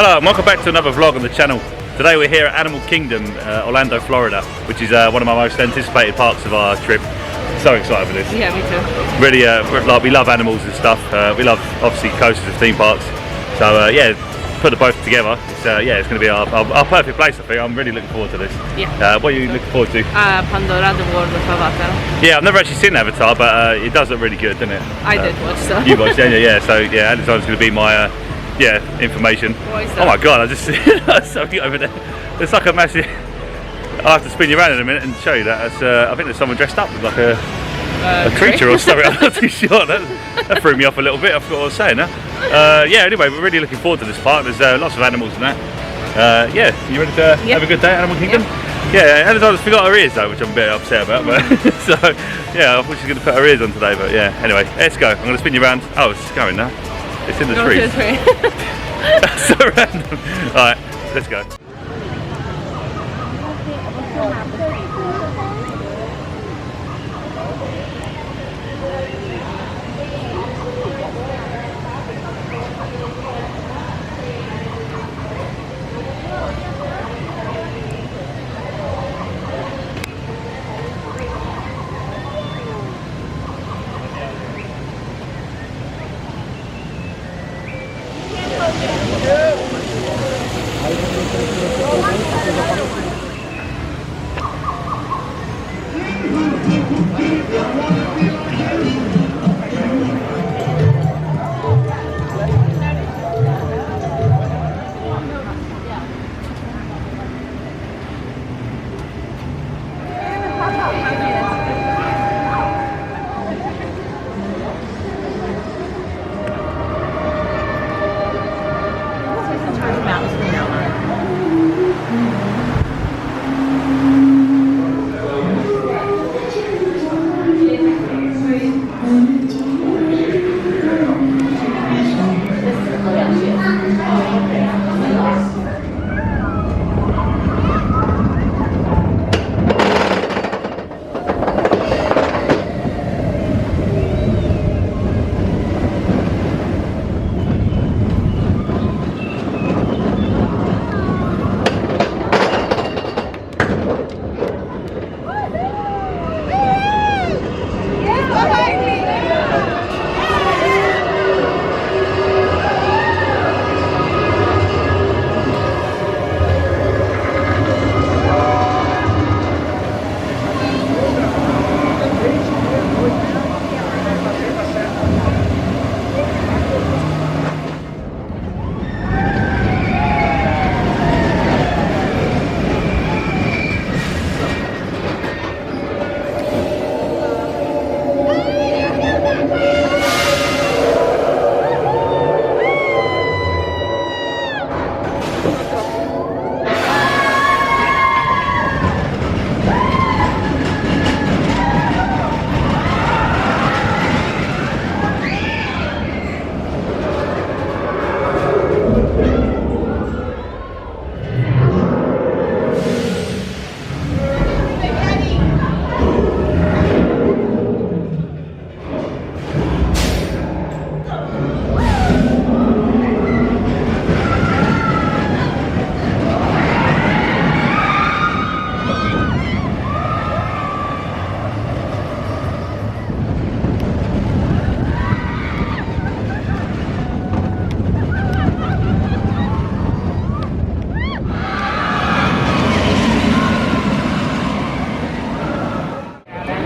Hello and welcome back to another vlog on the channel. Today we're here at Animal Kingdom, Orlando, Florida, which is one of my most anticipated parts of our trip. So excited for this. Yeah, me too. Really, we love animals and stuff. We love, obviously, coasters and theme parks. So yeah, put the both together. It's going to be our perfect place, I think. I'm really looking forward to this. Yeah. What are you looking forward to? Pandora, the World of Avatar. Yeah, I've never actually seen Avatar, but it does look really good, doesn't it? I did watch that. You watched, yeah. So yeah, Alexander's going to be my information. What is that? Oh my god, I just see something over there. It's like a massive. I'll have to spin you around in a minute and show you that. I think there's someone dressed up like a creature or something. I'm not too sure. That threw me off a little bit. I forgot what I was saying. Yeah. Anyway, we're really looking forward to this park. There's lots of animals in that. Yeah. You ready to have a good day at Animal Kingdom? Yeah. Alexander's forgot her ears though, which I'm a bit upset about. But so yeah, I thought she was going to put her ears on today. But yeah. Anyway, let's go. I'm going to spin you around. Oh, it's going now. It's in the trees. That's so random. Alright, let's go.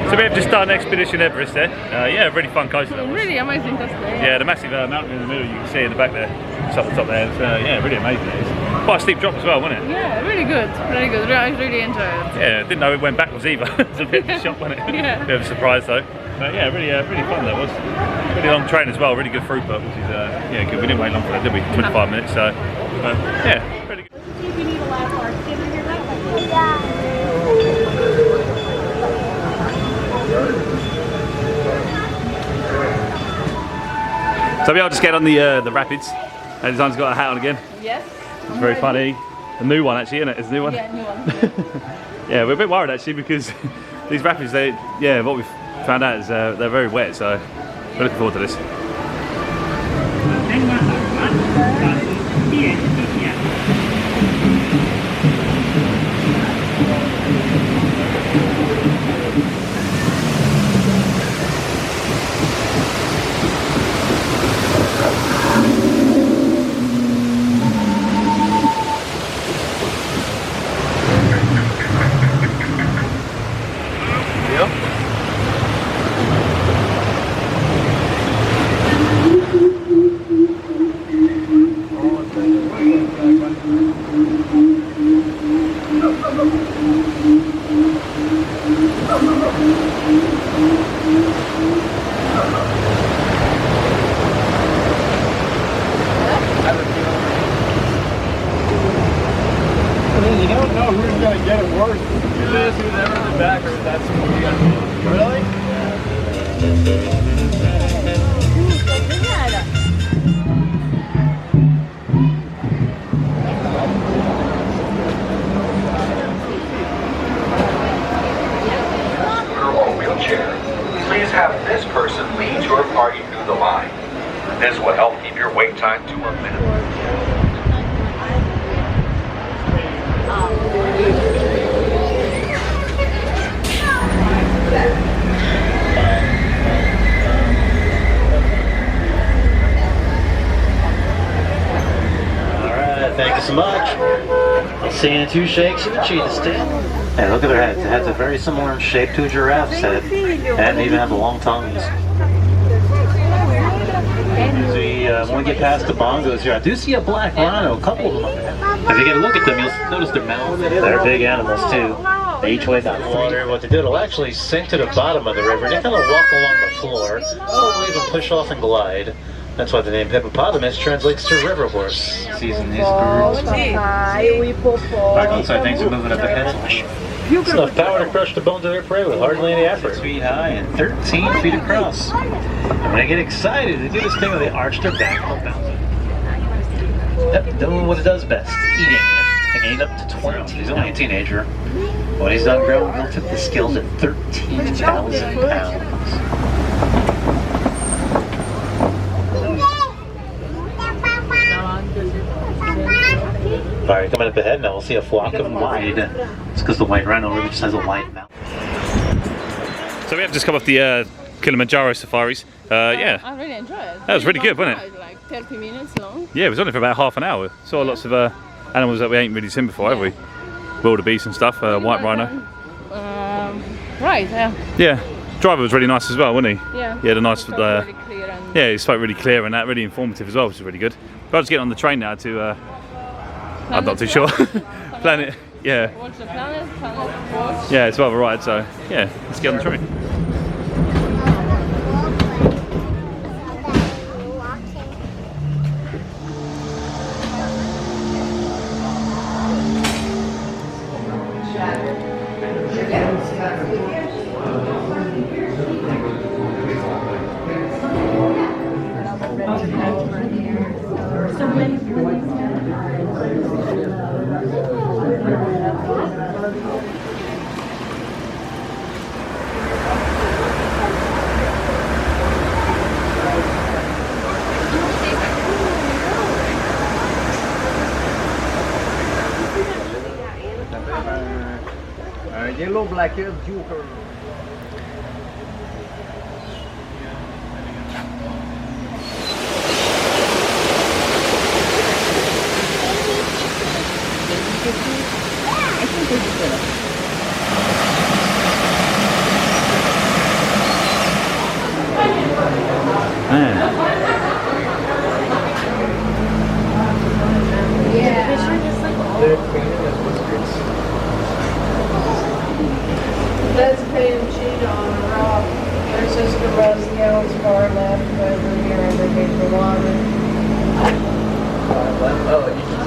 So we have just started an expedition Everest there. Yeah, really fun coaster. Really amazing coaster. Yeah, the massive mountain in the middle you can see in the back there. It's up the top there. It's, yeah, really amazing. It's quite a steep drop as well, wasn't it? Yeah, really good. Really good. I really enjoyed it. Yeah, didn't know it went backwards either. It was a bit of a shock, wasn't it? Yeah. Bit of a surprise though. But yeah, really fun that was. Really long train as well, really good throughput, which is yeah, good. We didn't wait long for that, did we? 25 minutes, so yeah, pretty good. So we are just getting on the rapids. Alexander's got a hat on again. Yes. It's very funny. A new one actually, isn't it? It's a new one. Yeah, new one. Yeah, we're a bit worried actually because these rapids, what we've found out is they're very wet, so we're looking forward to this. line. This will help keep your wait time to a minimum. Alright, thank you so much. I'll see you in 2 shakes of a cheetah stick. Hey, look at their heads. The heads are very similar in shape to a giraffe's head. And they even have the long tongues. As we want to get past the bongos here, I do see a black rhino, a couple of them up there. If you get a look at them, you'll notice their mouths. They're big animals too. They each weigh about 3. Water, what they do, it'll actually sink to the bottom of the river and they kind of walk along the floor, or even push off and glide. That's why the name hippopotamus translates to river horse. Season these birds. Alright, looks like things are moving up ahead. It's enough power to crush the bones of their prey with hardly any effort. 6 feet high and 13 feet across. And when they get excited, they do this thing where they arch their back and they'll bounce. Yep, doing what it does best, eating. And gained up to 20. He's only a teenager. When he's done growing, he'll tip the scales at 13,000 pounds. Alright, coming up ahead now, we'll see a flock of wide. It's because the white rhino really just has a wide mouth. So we have just come off the Kilimanjaro safaris. Yeah. I really enjoyed it. That was really good, wasn't it? Like 30 minutes long. Yeah, it was only for about half an hour. Saw lots of animals that we ain't really seen before, have we? Wildebeest and stuff, white rhino. Right, yeah. Yeah, driver was really nice as well, wasn't he? Yeah. He had a nice, Spoke really clear and yeah, he spoke really clear and that, really informative as well, which is really good. But I'll just get on the train now to, I'm not too sure. Planet, yeah. Watch the planet watch. Yeah, it's 12 a ride, so yeah, let's get on the train. Yellow, black-haired joker. That's painted cheetah on a rock. There's just the rest yellows far left over here underneath the water. Oh, you can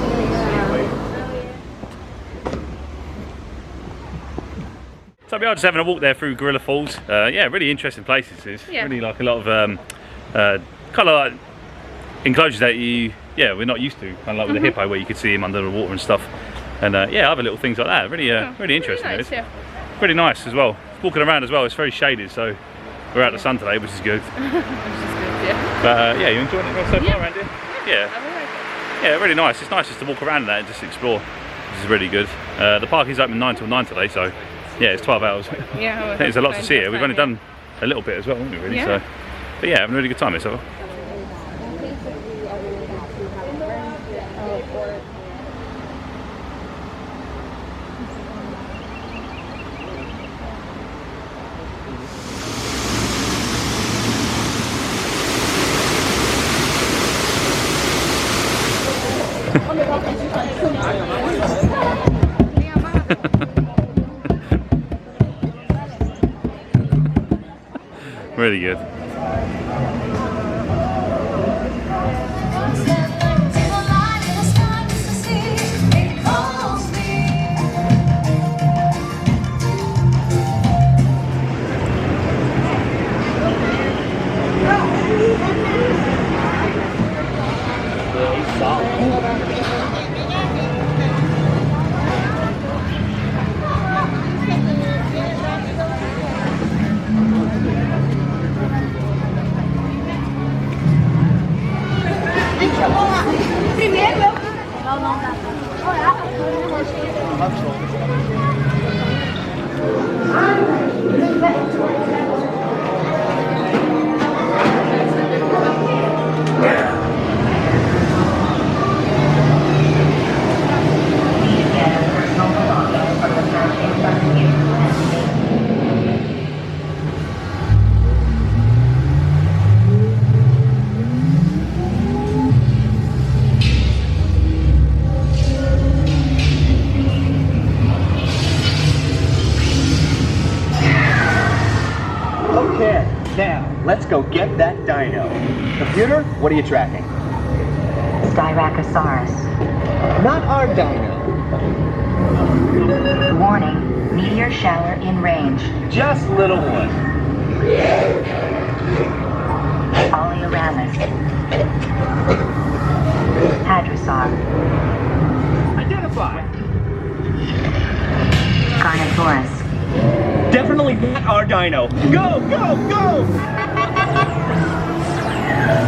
So we are just having a walk there through Gorilla Falls. Yeah, really interesting places. It's really like a lot of kind of like enclosures that we're not used to. Kind of like with the hippo where you could see him under the water and stuff. And yeah, other little things like that. Really, really interesting. Really nice, it is. Pretty nice as well. Walking around as well, it's very shaded, so we're out in the sun today, which is good. yeah. But yeah, you enjoying it so far around here? Yeah. I really like it. Yeah, really nice. It's nice just to walk around that and just explore, which is really good. The park is open 9 till 9 today, so yeah, it's 12 hours. Yeah, There's a lot to see here. We've only done a little bit as well, haven't we, really? Yeah. So, but yeah, having a really good time here so far. Really good. Okay, now let's go get that dino. Computer, what are you tracking? Styracosaurus. Not our dino. Warning, meteor shower in range. Just little one. Oleoramus. Hadrosaur. Identify. Carnotaurus. Definitely not our dino. Go, go, go!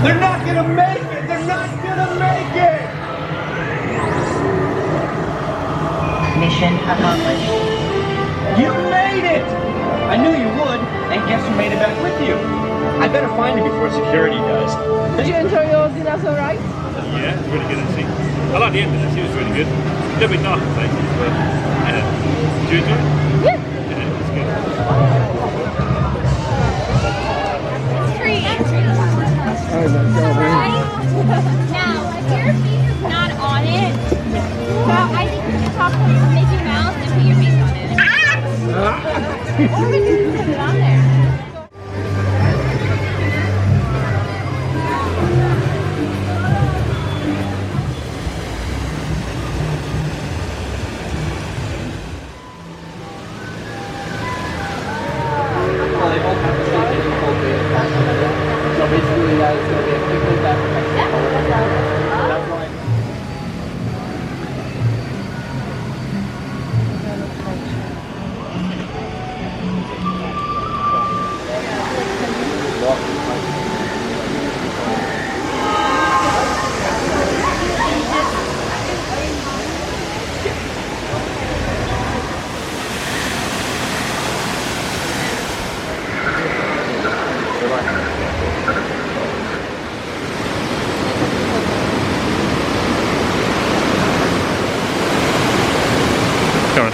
They're not gonna make it! They're not gonna make it! Mission accomplished. You made it! I knew you would, and guess who made it back with you? I better find him before security does. Did you enjoy your dinosaur ride? Yeah, it's really good actually. I like the end of this, it was really good. A little bit dark in places, but yeah. Did you enjoy it? Yeah. Yeah, it's good. Free entry. Right? Now, if your face is not on it, well, I think you should talk to Mickey Mouse and put your face on it. Or we can put it on there. So basically, it's going to be a quick look back. That's why. Come on.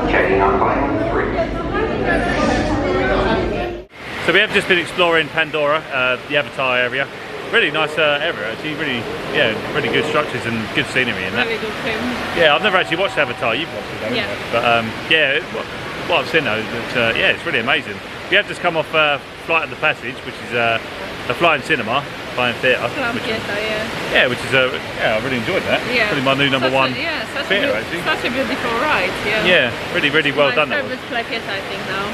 Checking on flight 3. So we have just been exploring Pandora, the Avatar area. Really nice area actually, really, yeah, really good structures and good scenery in that. Really good film. Yeah, I've never actually watched Avatar, you've watched it though, Yeah. haven't you? But yeah, what I've seen though, yeah, it's really amazing. We have just come off Flight of the Passage, which is a flying cinema, flying theatre. Film theatre, yeah. Yeah, which is yeah, I really enjoyed that. Yeah. Probably my new number one such theatre actually. Such a beautiful ride, yeah. Yeah, really, really well done. My That was. favorite play theatre, I think, now.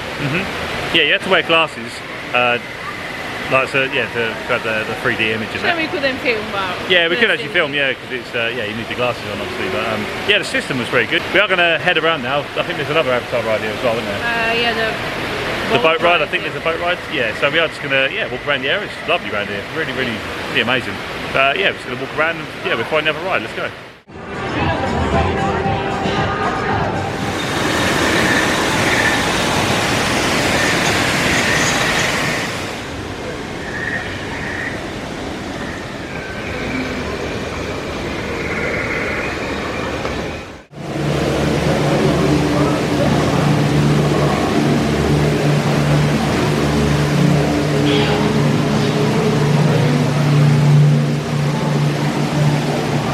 Yeah, you have to wear glasses, like so, yeah, to have the 3D image in So that. we couldn't film, but... Yeah, we could actually film, yeah, because it's yeah, you need the glasses on obviously, but yeah, the system was very good. We are going to head around now. I think there's another Avatar ride here as well, isn't there? Yeah, The boat ride, I think there's a boat ride. Yeah, so we are just going to walk around the area. It's lovely around here, really, really, really amazing. Yeah, we're just going to walk around and yeah, we'll find another ride. Let's go.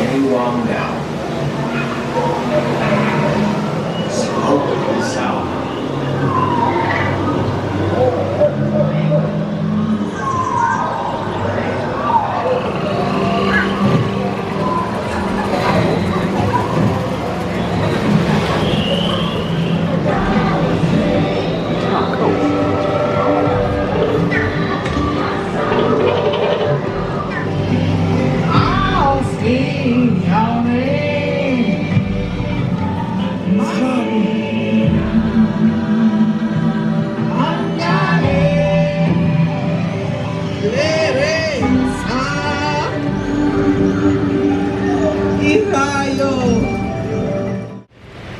Any long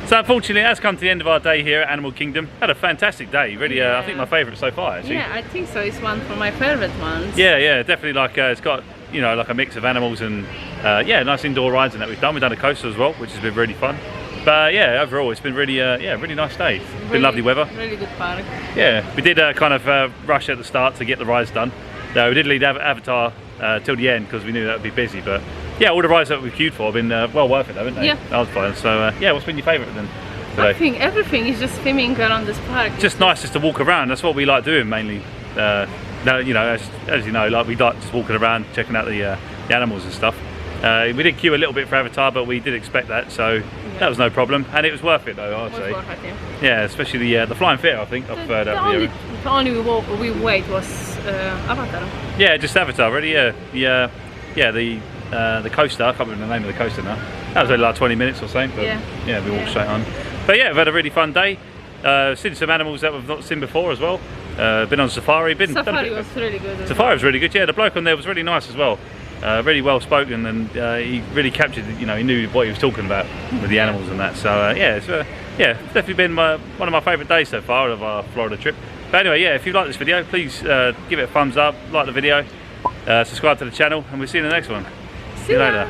So unfortunately, that's come to the end of our day here at Animal Kingdom. Had a fantastic day, really. I think my favourite so far, actually. Yeah, I think so. It's one of my favorite ones. Yeah, definitely. Like it's got like a mix of animals and nice indoor rides and that we've done. We've done a coaster as well, which has been really fun. But yeah, overall it's been really really nice day. It's been Really- lovely weather. Really good park. Yeah, we did kind of rush at the start to get the rides done. We did leave Avatar till the end because we knew that would be busy. But yeah, all the rides that we queued for have been well worth it, haven't they? Yeah. That was fun. So yeah, what's been your favourite then I today? think everything is just swimming around this park. Just nice just to walk around. That's what we like doing mainly. As you know, like we like just walking around, checking out the animals and stuff. We did queue a little bit for Avatar, but we did expect that, so that was no problem, and it was worth it though, I'd say. Yeah, especially the flying theatre. I think I've heard out there. The only we wait was Avatar. Yeah, just Avatar, really. Yeah, the coaster. I can't remember the name of the coaster now. That was only like 20 minutes or so, but yeah, we walked straight on. But yeah, we've had a really fun day. Seen some animals that we've not seen before as well. Been on safari. Safari was really good. Safari was really good. Yeah, the bloke on there was really nice as well. Really well spoken, and he really captured. He knew what he was talking about with the animals and that. So yeah, it's definitely been one of my favourite days so far of our Florida trip. But anyway, yeah, if you like this video, please give it a thumbs up, like the video, subscribe to the channel, and we'll see you in the next one. See you later.